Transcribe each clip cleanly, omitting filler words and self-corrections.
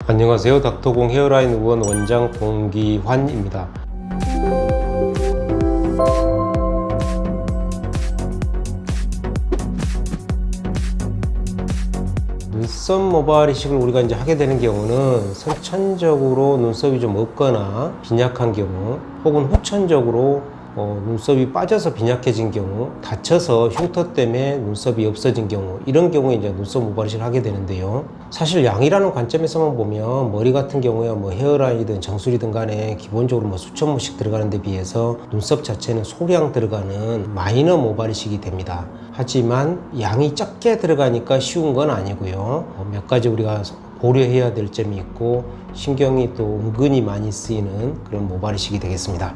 안녕하세요. 닥터공 헤어라인 의원 원장 공기환입니다. 눈썹 모발 이식을 우리가 이제 하게 되는 경우는 선천적으로 눈썹이 좀 없거나 빈약한 경우, 혹은 후천적으로 눈썹이 빠져서 빈약해진 경우, 다쳐서 흉터 때문에 눈썹이 없어진 경우, 이런 경우에 이제 눈썹 모발 이식을 하게 되는데요. 사실 양이라는 관점에서만 보면 머리 같은 경우에 뭐 헤어라인이든 정수리든 간에 기본적으로 뭐 수천 모씩 들어가는 데 비해서 눈썹 자체는 소량 들어가는 마이너 모발 이식이 됩니다. 하지만 양이 적게 들어가니까 쉬운 건 아니고요. 몇 가지 우리가 고려해야 될 점이 있고 신경이 또 은근히 많이 쓰이는 그런 모발 이식이 되겠습니다.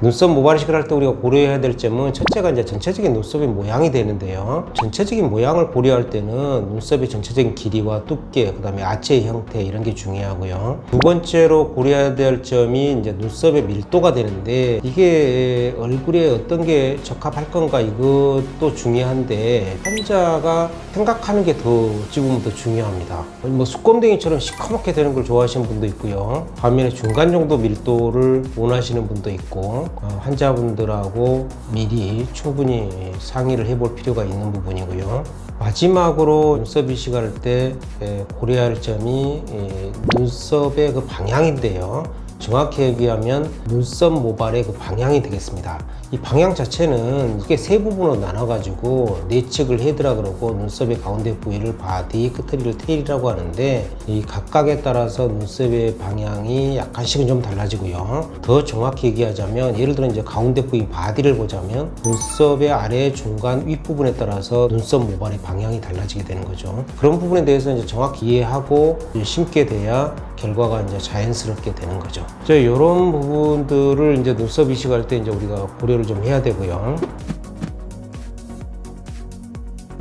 눈썹 모발 이식을 할 때 우리가 고려해야 될 점은, 첫째가 이제 전체적인 눈썹의 모양이 되는데요. 전체적인 모양을 고려할 때는 눈썹의 전체적인 길이와 두께, 그 다음에 아치의 형태, 이런 게 중요하고요. 두 번째로 고려해야 될 점이 이제 눈썹의 밀도가 되는데, 이게 얼굴에 어떤 게 적합할 건가, 이것도 중요한데 환자가 생각하는 게 더 지금은 더 중요합니다. 뭐 수검댕이처럼 시커멓게 되는 걸 좋아하시는 분도 있고요. 반면에 중간 정도 밀도를 원하시는 분도 있고, 환자분들하고 미리 충분히 상의를 해볼 필요가 있는 부분이고요. 마지막으로 눈썹 이식을 할 때 고려할 점이 눈썹의 그 방향인데요. 정확히 얘기하면 눈썹 모발의 그 방향이 되겠습니다. 이 방향 자체는 이게 세 부분으로 나눠가지고 내측을 헤드라 그러고, 눈썹의 가운데 부위를 바디, 끝머리를 테일이라고 하는데, 이 각각에 따라서 눈썹의 방향이 약간씩은 좀 달라지고요. 더 정확히 얘기하자면, 예를 들어 이제 가운데 부위 바디를 보자면 눈썹의 아래, 중간, 윗부분에 따라서 눈썹 모발의 방향이 달라지게 되는 거죠. 그런 부분에 대해서 이제 정확히 이해하고 심게 돼야 결과가 이제 자연스럽게 되는 거죠. 이런 부분들을 이제 눈썹 이식할 때 이제 우리가 고려를 좀 해야 되고요.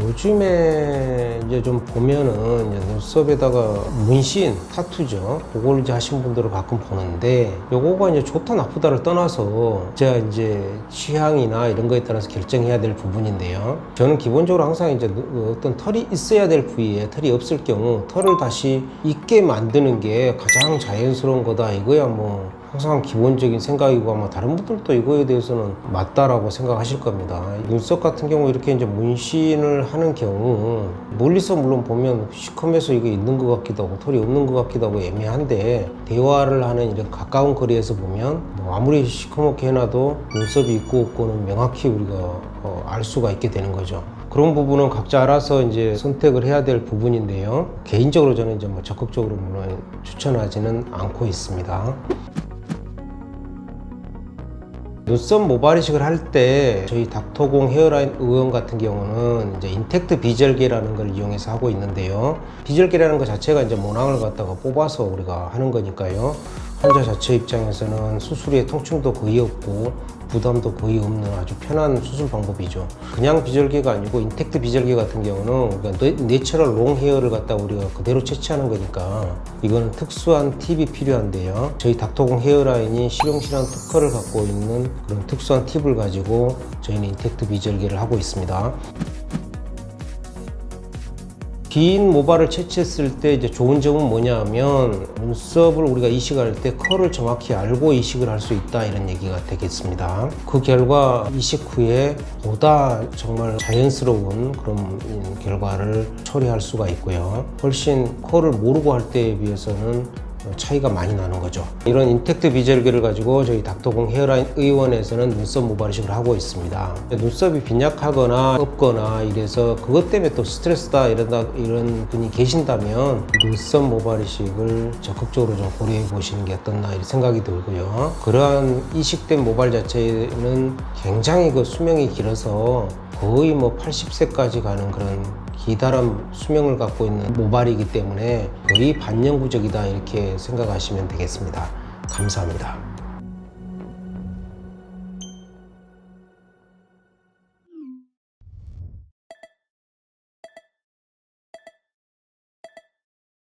요즘에 이제 좀 보면은 이제 눈썹에다가 문신, 타투죠. 그걸 이제 하신 분들을 가끔 보는데, 요거가 이제 좋다 나쁘다를 떠나서 제가 이제 취향이나 이런 거에 따라서 결정해야 될 부분인데요. 저는 기본적으로 항상 이제 어떤 털이 있어야 될 부위에 털이 없을 경우 털을 다시 있게 만드는 게 가장 자연스러운 거다, 이거야 뭐 항상 기본적인 생각이고, 아마 다른 분들도 이거에 대해서는 맞다라고 생각하실 겁니다. 눈썹 같은 경우 이렇게 이제 문신을 하는 경우, 멀리서 물론 보면 시커매서 이게 있는 것 같기도 하고 털이 없는 것 같기도 하고 애매한데, 대화를 하는 이런 가까운 거리에서 보면 뭐 아무리 시커멓게 해놔도 눈썹이 있고 없고는 명확히 우리가 알 수가 있게 되는 거죠. 그런 부분은 각자 알아서 이제 선택을 해야 될 부분인데요. 개인적으로 저는 이제 뭐 적극적으로 물론 추천하지는 않고 있습니다. 눈썹 모발 이식을 할 때 저희 닥터공 헤어라인 의원 같은 경우는 이제 인텍트 비절개라는 걸 이용해서 하고 있는데요. 비절개라는 것 자체가 이제 모낭을 갖다가 뽑아서 우리가 하는 거니까요. 환자 자체 입장에서는 수술에 통증도 거의 없고 부담도 거의 없는 아주 편한 수술 방법이죠. 그냥 비절개가 아니고 인텍트 비절개 같은 경우는 우리가 내추럴 롱 헤어를 갖다 우리가 그대로 채취하는 거니까 이거는 특수한 팁이 필요한데요. 저희 닥터공 헤어라인이 실용실한 특허를 갖고 있는 그런 특수한 팁을 가지고 저희는 인텍트 비절개를 하고 있습니다. 긴 모발을 채취했을 때 이제 좋은 점은 뭐냐 하면, 눈썹을 우리가 이식할 때 컬을 정확히 알고 이식을 할 수 있다, 이런 얘기가 되겠습니다. 그 결과 이식 후에 보다 정말 자연스러운 그런 결과를 초래할 수가 있고요. 훨씬 컬을 모르고 할 때에 비해서는 차이가 많이 나는 거죠. 이런 인텍트 비절개를 가지고 저희 닥터공 헤어라인 의원에서는 눈썹 모발 이식을 하고 있습니다. 눈썹이 빈약하거나 없거나 이래서 그것 때문에 또 스트레스다 이런 분이 계신다면 눈썹 모발 이식을 적극적으로 좀 고려해 보시는 게 어떻나 이런 생각이 들고요. 그러한 이식된 모발 자체는 굉장히 그 수명이 길어서 거의 뭐 80세까지 가는 그런 기다란 수명을 갖고 있는 모발이기 때문에 거의 반영구적이다, 이렇게 생각하시면 되겠습니다. 감사합니다.